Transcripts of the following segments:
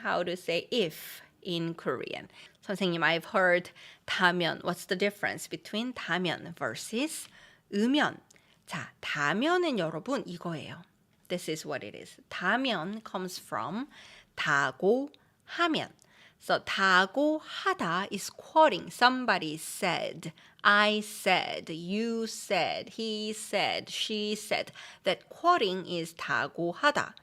how to say if in Korean. 선생님, I've heard 다면. What's the difference between 다면 versus 으면? 자, 다면은 여러분 이거예요. This is what it is. 다면 comes from 다고 하면. So 다고 하다 is quoting. Somebody said, I said, you said, he said, she said. That quoting is 다고 하다.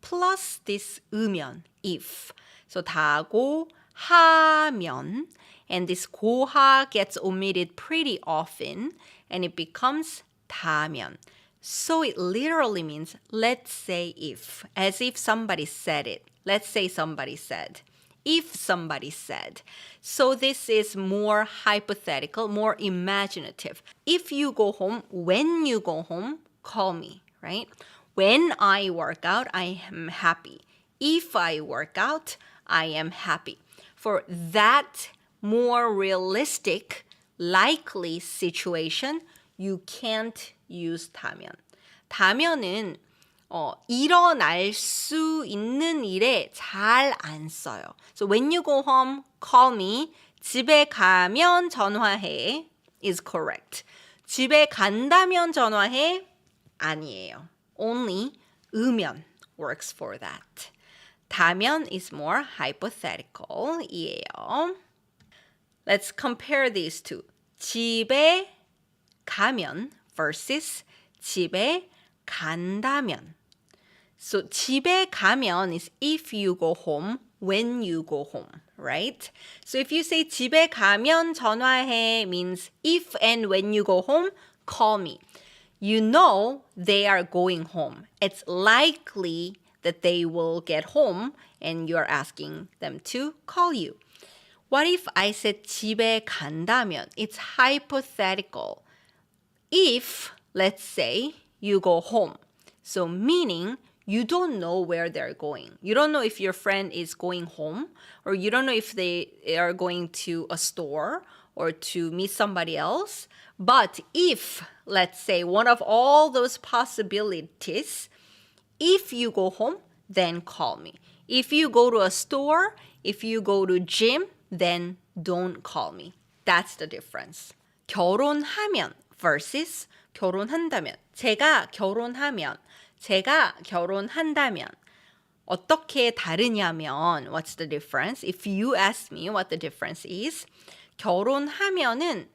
Plus this 으면, if. So 다고 하면, and this 고하 gets omitted pretty often, and it becomes 다면. So it literally means, let's say if, as if somebody said it. Let's say somebody said. If somebody said. So this is more hypothetical, more imaginative. If you go home, when you go home, call me, right? When I work out, I am happy. If I work out, I am happy. For that more realistic, likely situation, you can't use 다면. 다면은 일어날 수 있는 일에 잘 안 써요. So when you go home, call me. 집에 가면 전화해 is correct. 집에 간다면 전화해 아니에요. Only 으면 works for that. 다면 is more hypothetical 이에요. Let's compare these two. 집에 가면 versus 집에 간다면. So 집에 가면 is if you go home, when you go home, right? So if you say 집에 가면 전화해 means if and when you go home, call me. You know they are going home. It's likely that they will get home and you're asking them to call you. What if I said 집에 간다면? It's hypothetical. If, let's say, you go home. So meaning you don't know where they're going. You don't know if your friend is going home, or you don't know if they are going to a store or to meet somebody else. But if, let's say, one of all those possibilities, if you go home, then call me. If you go to a store, if you go to gym, then don't call me. That's the difference. 결혼하면 versus 결혼한다면. 제가 결혼하면, 제가 결혼한다면. 어떻게 다르냐면, what's the difference? If you ask me what the difference is, 결혼하면은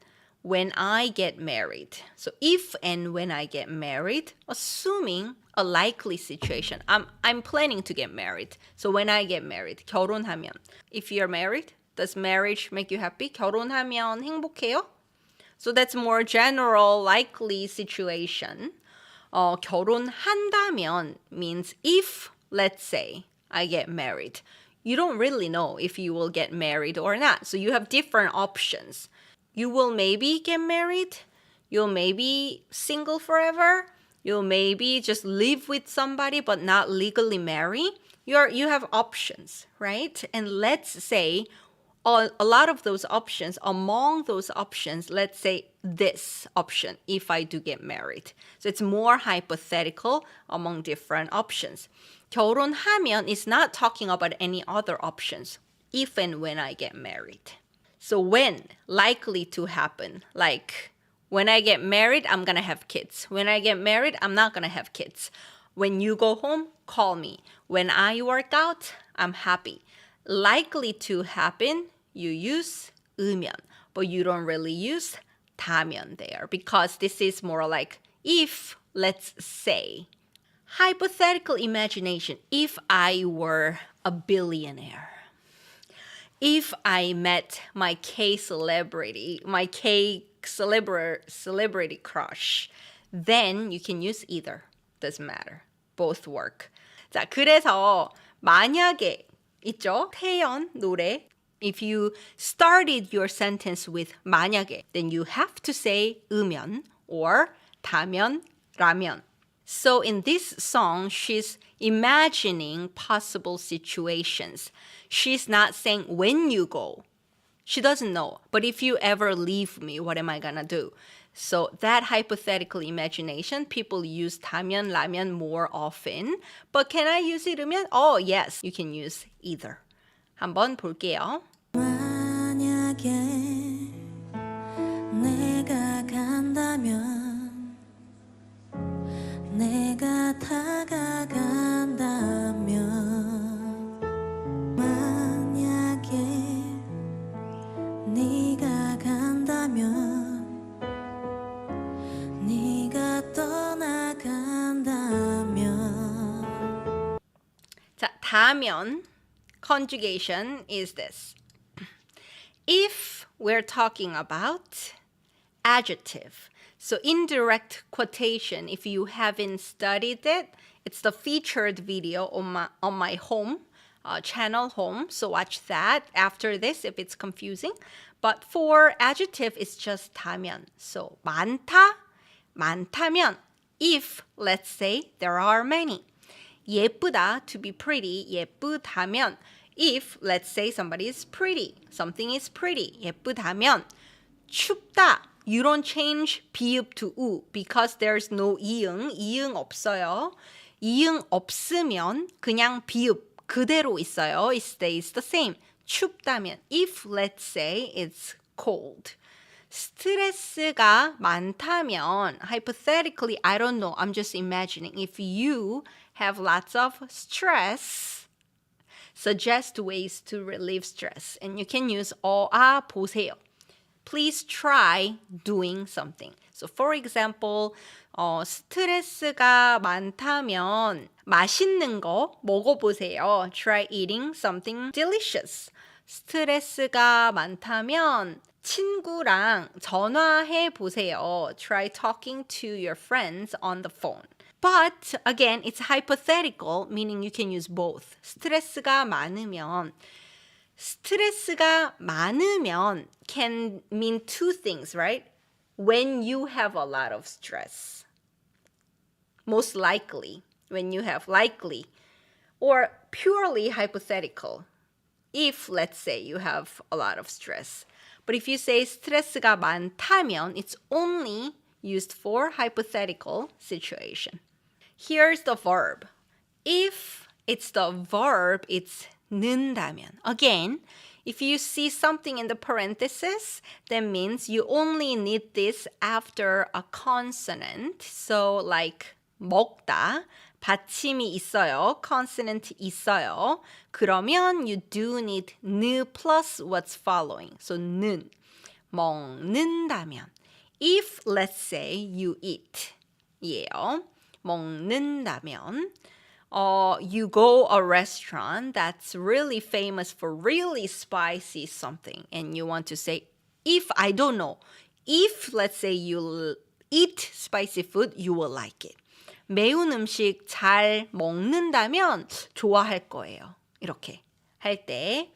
when I get married. So if and when I get married, assuming a likely situation. I'm planning to get married. So when I get married, 결혼하면. If you're married, does marriage make you happy? 결혼하면 행복해요? So that's more general, likely situation. 결혼한다면 means if, let's say, I get married. You don't really know if you will get married or not. So you have different options. You will maybe get married. You'll maybe single forever. You'll maybe just live with somebody but not legally marry. You have options, right? And let's say a lot of those options, among those options, let's say this option, if I do get married. So it's more hypothetical among different options. 결혼하면 is not talking about any other options, if and when I get married. So when, likely to happen, like when I get married, I'm going to have kids. When I get married, I'm not going to have kids. When you go home, call me. When I work out, I'm happy. Likely to happen, you use 으면, but you don't really use 다면 there because this is more like if, let's say. Hypothetical imagination, if I were a billionaire. If I met my celebrity crush, then you can use either. Doesn't matter. Both work. 자, 그래서 만약에 있죠? 태연 노래. If you started your sentence with 만약에, then you have to say 으면 or 다면, 라면. So in this song, she's imagining possible situations. She's not saying when you go. She doesn't know. But if you ever leave me, what am I gonna do? So that hypothetical imagination, people use 다면, 라면 more often. But can I use it 으면? Oh, yes, you can use either. 한번 볼게요. 만약에 내가 간다면 내가 다가간다면 만약에 네가 간다면 네가 떠나간다면 자, 다면 conjugation is this. If we're talking about adjective, so indirect quotation, if you haven't studied it, it's the featured video on my home channel home, so watch that after this if it's confusing. But for adjective, it's just 다면. So 많다, 많다면. If, let's say, there are many. 예쁘다, to be pretty, 예쁘다면. If, let's say, somebody is pretty, something is pretty, 예쁘다면. 춥다, you don't change 비읍 to 우 because there's no 이응, 이응 없어요. 이응 없으면 그냥 비읍 그대로 있어요. It stays the same. 춥다면, if let's say it's cold. 스트레스가 많다면, hypothetically, I don't know, I'm just imagining, if you have lots of stress, suggest ways to relieve stress. And you can use 보세요. Please try doing something. So for example, 스트레스가 많다면 맛있는 거 먹어보세요. Try eating something delicious. 스트레스가 많다면 친구랑 전화해 보세요. Try talking to your friends on the phone. But again, it's hypothetical, meaning you can use both. 스트레스가 많으면 can mean two things, right? When you have a lot of stress. Most likely, when you have likely. Or purely hypothetical. If, let's say, you have a lot of stress. But if you say 스트레스가 많다면, it's only used for hypothetical situation. Here's the verb. If it's the verb, it's 는다면. Again, if you see something in the parenthesis, that means you only need this after a consonant. So like 먹다, 받침이 있어요. Consonant 있어요. 그러면 you do need 느 plus what's following. So 는, 먹는다면. If, let's say, you eat. 예요. 먹는다면. You go a restaurant that's really famous for really spicy something and you want to say, if, I don't know, if, let's say, you eat spicy food, you will like it. 매운 음식 잘 먹는다면 좋아할 거예요. 이렇게 할 때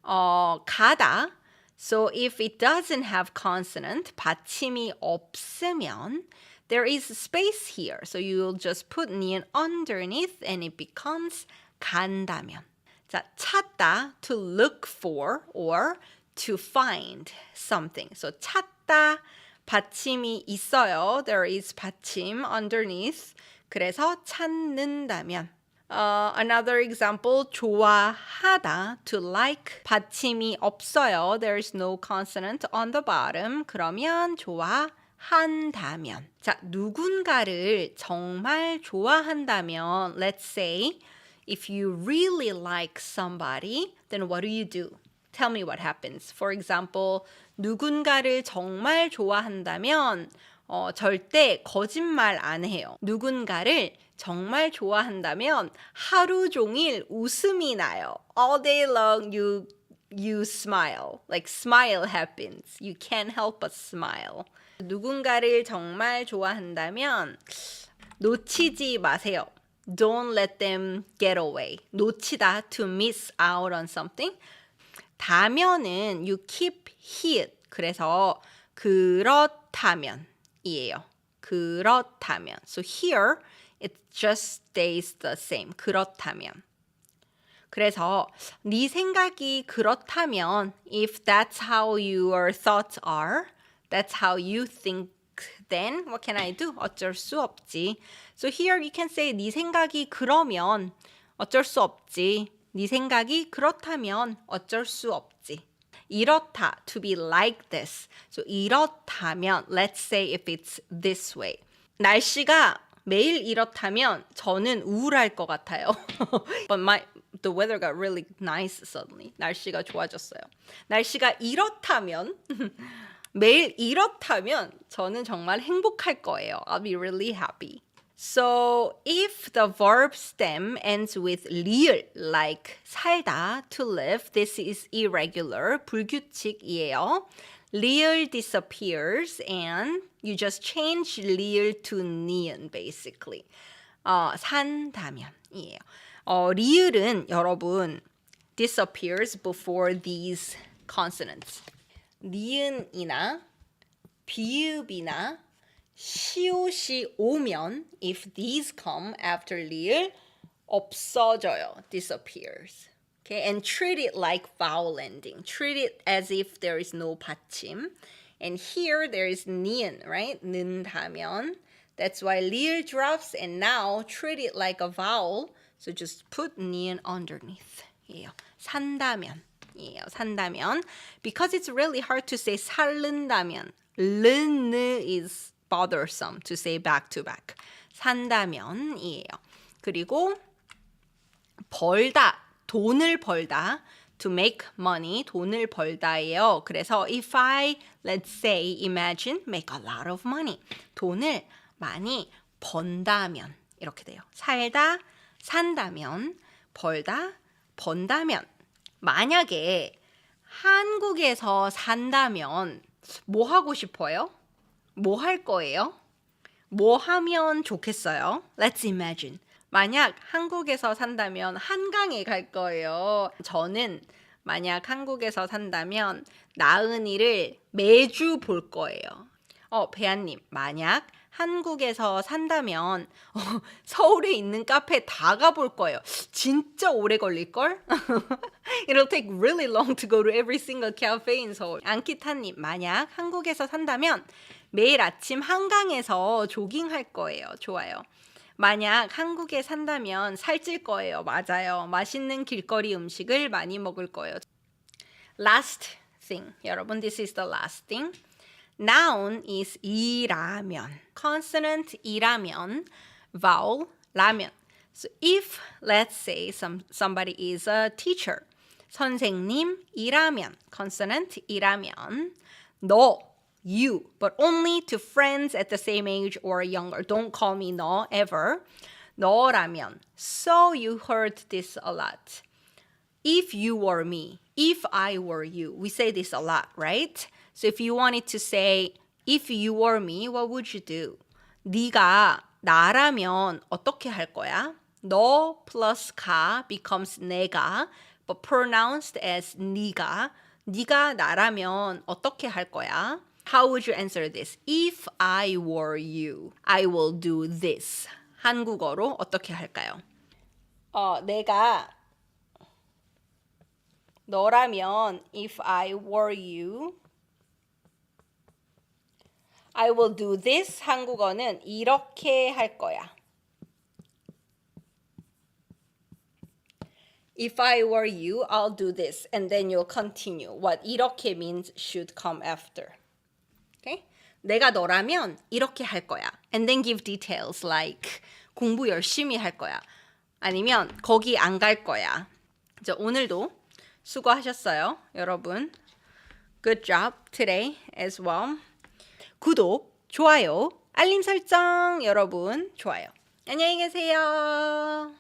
가다. So if it doesn't have consonant, 받침이 없으면 there is space here. So you'll just put 니은 underneath and it becomes 간다면. 자, 찾다, to look for or to find something. So 찾다, 받침이 있어요. There is 받침 underneath. 그래서 찾는다면. Another example, 좋아하다, to like, 받침이 없어요. There is no consonant on the bottom. 그러면 좋아한다면. 자, 누군가를 정말 좋아한다면, let's say, if you really like somebody, then what do? Tell me what happens. For example, 누군가를 정말 좋아한다면 절대 거짓말 안 해요. 누군가를 정말 좋아한다면 하루 종일 웃음이 나요. All day long you smile. Like smile happens. You can't help but smile. 누군가를 정말 좋아한다면 놓치지 마세요. Don't let them get away. 놓치다, to miss out on something. 다면은 you keep it. 그래서 그렇다면 이에요. 그렇다면. So here it just stays the same. 그렇다면. 그래서 네 생각이 그렇다면 if that's how your thoughts are, that's how you think, then what can I do? 어쩔 수 없지. So here you can say 네 생각이 그러면 어쩔 수 없지. 네 생각이 그렇다면 어쩔 수 없지. 이렇다, to be like this. So 이렇다면, let's say if it's this way. 날씨가 매일 이렇다면 저는 우울할 것 같아요. But the weather got really nice suddenly. 날씨가 좋아졌어요. 날씨가 이렇다면 매일 이렇다면 저는 정말 행복할 거예요. I'll be really happy. So if the verb stem ends with li을, like 살다, to live, this is irregular, 불규칙이에요. Li을 disappears and you just change li을 to 니은 basically. 산다면이에요. 리을은 여러분 disappears before these consonants. 니은이나 비읍이나 시옷이 오면 if these come after 리을 없어져요. disappears. Okay, and treat it like vowel ending. Treat it as if there is no 받침. And here there is 니은, right? 는다면. That's why 리을 drops and now treat it like a vowel. So just put 니은 underneath. 산다면. 산다면. Because it's really hard to say 살른다면. 르느 is bothersome to say back to back. 산다면이에요. 그리고 벌다, 돈을 벌다, to make money, 돈을 벌다예요. 그래서 if I, let's say, imagine, make a lot of money. 돈을 많이 번다면 이렇게 돼요. 살다, 산다면, 벌다, 번다면. 만약에 한국에서 산다면 뭐 하고 싶어요? 뭐 할 거예요? 뭐 하면 좋겠어요? Let's imagine. 만약 한국에서 산다면 한강에 갈 거예요. 저는 만약 한국에서 산다면 나은이를 매주 볼 거예요. 배아님, 만약 한국에서 산다면 서울에 있는 카페 다 가볼 거예요. 진짜 오래 걸릴걸? It'll take really long to go to every single cafe in Seoul. 안키타님, 만약 한국에서 산다면 매일 아침 한강에서 조깅할 거예요. 좋아요. 만약 한국에 산다면 살찔 거예요. 맞아요. 맛있는 길거리 음식을 많이 먹을 거예요. Last thing. 여러분, this is the last thing. Noun is 이라면. Consonant 이라면. Vowel 라면. So if, let's say, somebody is a teacher. 선생님 이라면. Consonant 이라면. 너, you, but only to friends at the same age or younger. Don't call me no ever. 너라면. So you heard this a lot. If you were me, if I were you. We say this a lot, right? So if you wanted to say, if you were me, what would you do? 네가 나라면 어떻게 할 거야? 너 plus 가 becomes 내가, but pronounced as 네가. 네가 나라면 어떻게 할 거야? How would you answer this? If I were you, I will do this. 한국어로 어떻게 할까요? 내가 너라면 if I were you, I will do this. 한국어는 이렇게 할 거야. If I were you, I'll do this. And then you'll continue. What 이렇게 means should come after. Okay? 내가 너라면 이렇게 할 거야. And then give details like 공부 열심히 할 거야. 아니면 거기 안 갈 거야. 이제 오늘도 수고하셨어요, 여러분. Good job today as well. 구독, 좋아요, 알림 설정 여러분 좋아요. 안녕히 계세요.